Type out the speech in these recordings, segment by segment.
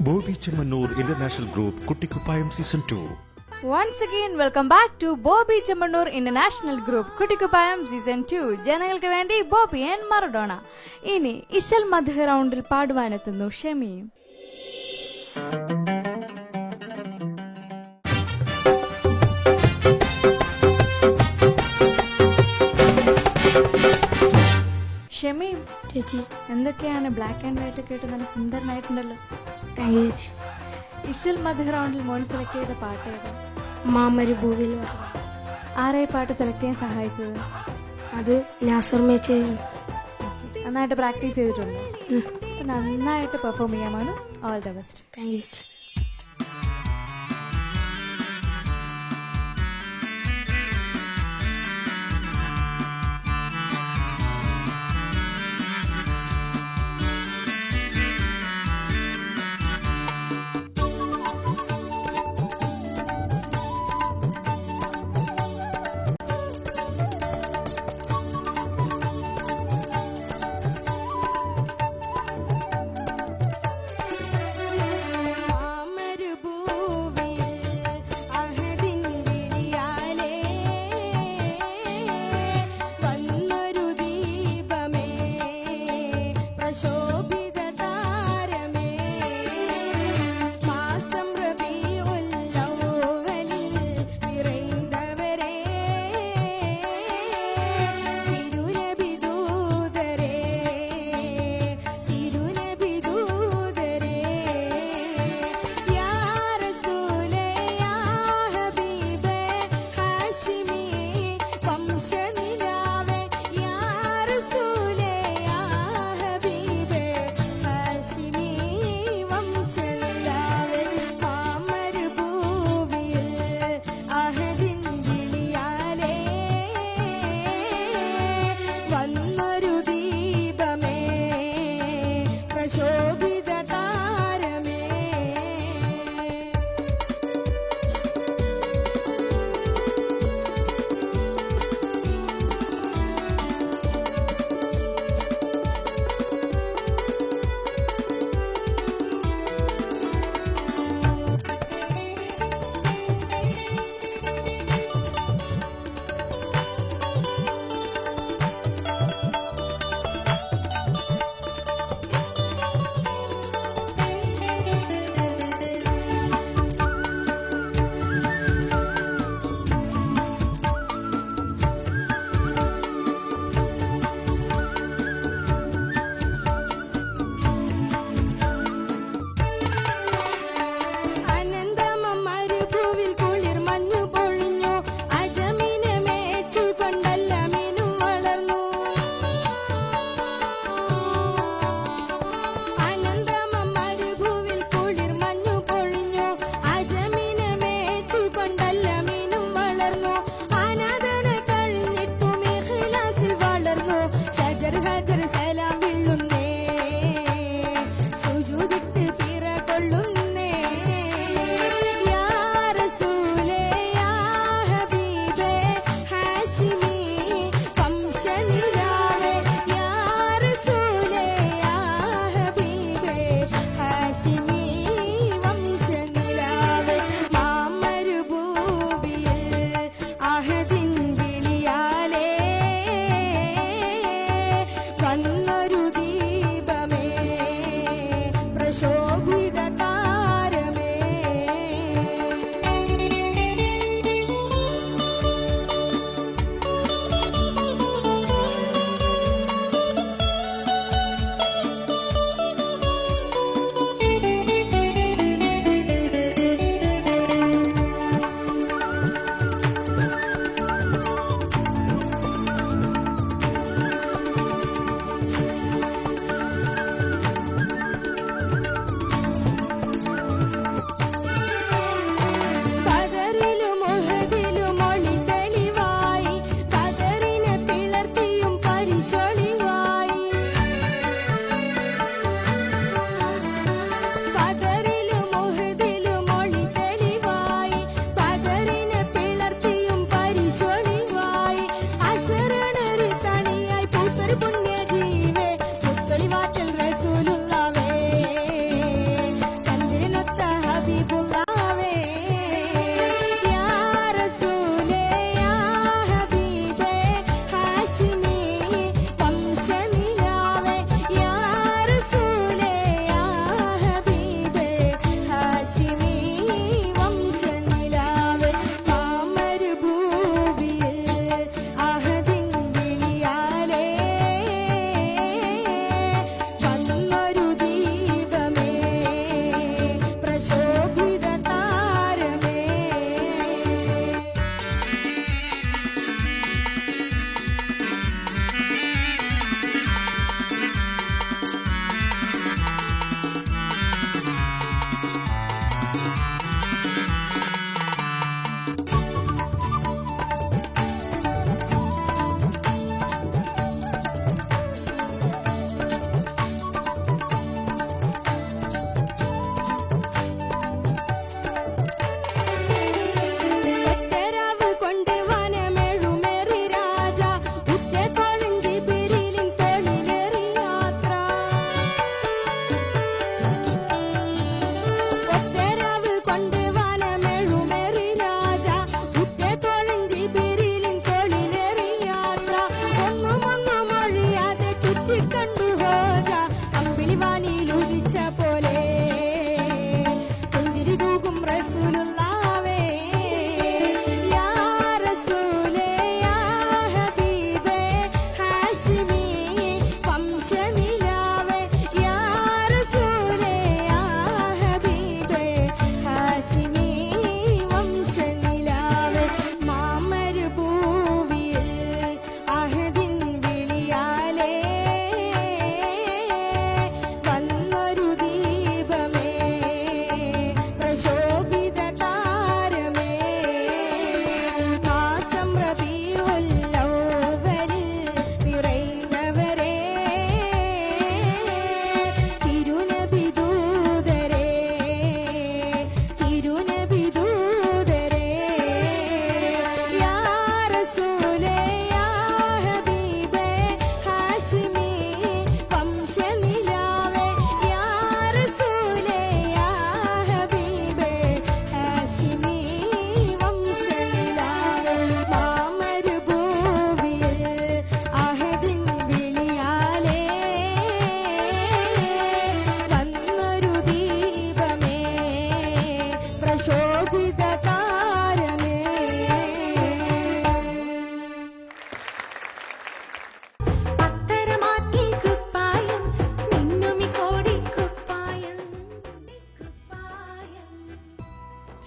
Bobby Chamanur International Group Kuttikuppayam Season 2. Once again, welcome back to Bobby Chamanur International Group Kuttikuppayam Season 2. ജനങ്ങൾക്ക് വേണ്ടി Bobby and Maradona. ഇനി ഇശൽ മധു റൗണ്ടിൽ പാടുവാനെത്തുന്നു ഷെമി. ഷെമി ചേച്ചി, എന്തൊക്കെയാണ് black and white ഒക്കെ ഇട്ട് നല്ല സുന്ദരനായിട്ടുണ്ടല്ലോ. ചേച്ചി, ഇശൽ മധു റൗണ്ടിൽ മോൻ സെലക്ട് ചെയ്ത പാട്ട് ഏതാ? മാമര് ഭൂവിൽ ആരായി പാട്ട് സെലക്ട് ചെയ്യാൻ സഹായിച്ചത്? അത് നാസർ മേച്ച്. നന്നായിട്ട് പ്രാക്ടീസ് ചെയ്തിട്ടുണ്ടോ? നന്നായിട്ട് പെർഫോം ചെയ്യാമാണ്. All the best. Thank you.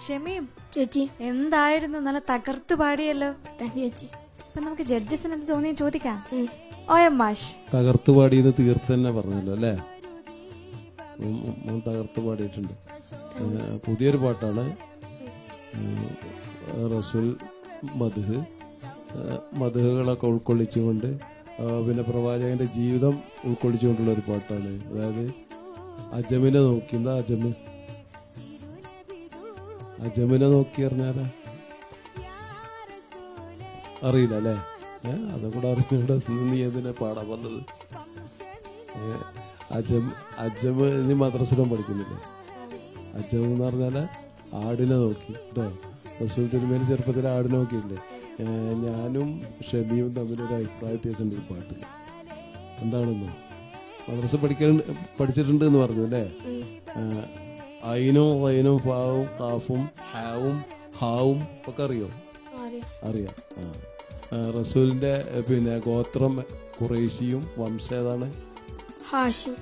Shameem ചേച്ചി. എന്തായിരുന്നു, നല്ല തകർത്ത് പാടിയല്ലോ. താങ്ക് യു ചേച്ചി. അപ്പൊ നമുക്ക് ജഡ്ജസിന് എന്ത് തോന്നി ചോദിക്കാം. OM മാഷ് തകർത്ത് പാടിയെന്ന് തീർത്ത് തന്നെ പറഞ്ഞല്ലോ അല്ലേ? തകർത്ത് പാടിയിട്ടുണ്ട്. പുതിയൊരു പാട്ടാണ്. റസൂൽ മധുഹുകളൊക്കെ ഉൾക്കൊള്ളിച്ചുകൊണ്ട്, പിന്നെ പ്രവാചകന്റെ ജീവിതം ഉൾക്കൊള്ളിച്ചുകൊണ്ടുള്ള ഒരു പാട്ടാണ്. അതായത് അജമിനെ നോക്കുന്ന അജമിനെ നോക്കി അറിഞ്ഞാലാ അറിയില്ല അല്ലേ? അതും കൂടെ അറിഞ്ഞുകൊണ്ട് നീ എന്തിനാ പാടാൻ വന്നത്? അജം നീ മദ്രസയിലും പഠിക്കുന്നില്ലേ? അജം എന്ന് പറഞ്ഞാല് ആടിനെ നോക്കി കേട്ടോ. റസൂൽ തിരുമേനി ചെറുപ്പത്തിൽ ആടിനെ നോക്കിയില്ലേ? ഞാനും ഷമീവും തമ്മിലൊരു അഭിപ്രായ വ്യത്യാസമുണ്ട് ഈ പാട്ടിൽ. എന്താണെന്നോ, മദ്രസ പഠിച്ചിട്ടുണ്ട് എന്ന് പറഞ്ഞു അല്ലേ? ഐനും വൈനും ഫാവും കാഫും ഹാവും ഹാവും ഒക്കെ അറിയോ? അറിയാം. റസൂലിന്റെ പിന്നെ ഗോത്രം ഖുറൈശിയും വംശം ഏതാണ്? ഹാഷിം.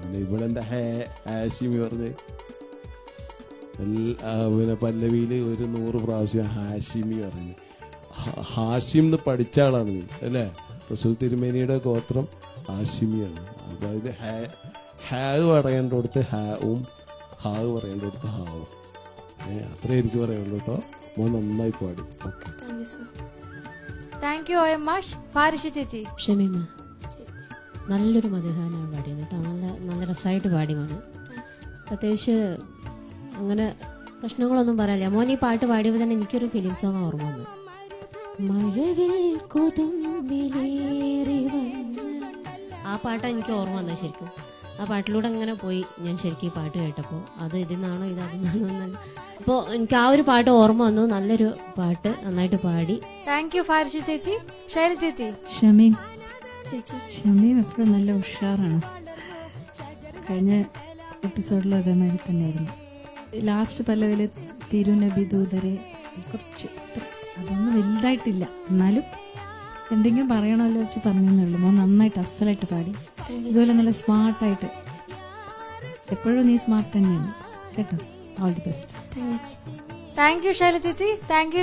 പിന്നെ ഇവിടെ എന്താ ഹാഷിമി പറഞ്ഞ് പിന്നെ പല്ലവിയില് ഒരു 100 പ്രാവശ്യം ഹാഷിമി പറഞ്ഞു. ഹാഷിം എന്ന് പഠിച്ച ആളാണ് നീ അല്ലേ? റസൂൽ തിരുമേനിയുടെ ഗോത്രം ഹാഷിമിയാണ്. അതായത് ഹാവ് പറയേണ്ടടുത്ത് ഹാവും ഹാവ് പറയേണ്ടടുത്ത് ഹാവും. അത്രേ എനിക്ക് പറയുള്ളൂ കേട്ടോ. മോൻ നന്നായി പാടി. ഓക്കെ, താങ്ക് യു OM മാഷ്. ഫാരിഷ ചേച്ചി. ഷമീമ നല്ലൊരു മധുഹാനാണ് പാടിയത് കേട്ടോ. നല്ല രസമായിട്ട് പാടി മോന്. പ്രത്യേകിച്ച് അങ്ങനെ പ്രശ്നങ്ങളൊന്നും പറയാനില്ല. മോൻ ഈ പാട്ട് പാടിയപ്പോൾ തന്നെ എനിക്കൊരു ഫിലിം സോങ് ഓർമ്മ വന്നു. ആ പാട്ടാണ് എനിക്ക് ഓർമ്മ വന്നത് ശരിക്കും. ആ പാട്ടിലൂടെ അങ്ങനെ പോയി ഞാൻ ശരിക്കും ഈ പാട്ട് കേട്ടപ്പോൾ. അത് ഇതിന്നാണോ അതിന്നാണോ. അപ്പോൾ എനിക്ക് ആ ഒരു പാട്ട് ഓർമ്മ വന്നു. നല്ലൊരു പാട്ട്, നന്നായിട്ട് പാടി. താങ്ക് യു ഫാരിഷ ചേച്ചി. ഷൈല ചേച്ചി. ഷമീം ചേച്ചി. ഷമീം എപ്പോഴും നല്ല ഉഷാറാണ്. കഴിഞ്ഞ എപ്പിസോഡിലും അതേമാതിരി തന്നെയായിരുന്നു. ലാസ്റ്റ് പല്ലവില് തിരുനബി ദൂതരെ കുറച്ച് അതൊന്നും വലുതായിട്ടില്ല, എന്നാലും എന്തെങ്കിലും പറയണമല്ലോ വെച്ച് പറഞ്ഞേ ഉള്ളൂ. മോൻ നന്നായിട്ട് അസലായിട്ട് പാടി. ഇതുപോലെ നല്ല സ്മാർട്ടായിട്ട്, എപ്പോഴും നീ സ്മാർട്ട് തന്നെയാണ് കേട്ടോ. All the best. Thank you Shaila ചേച്ചി. Thank U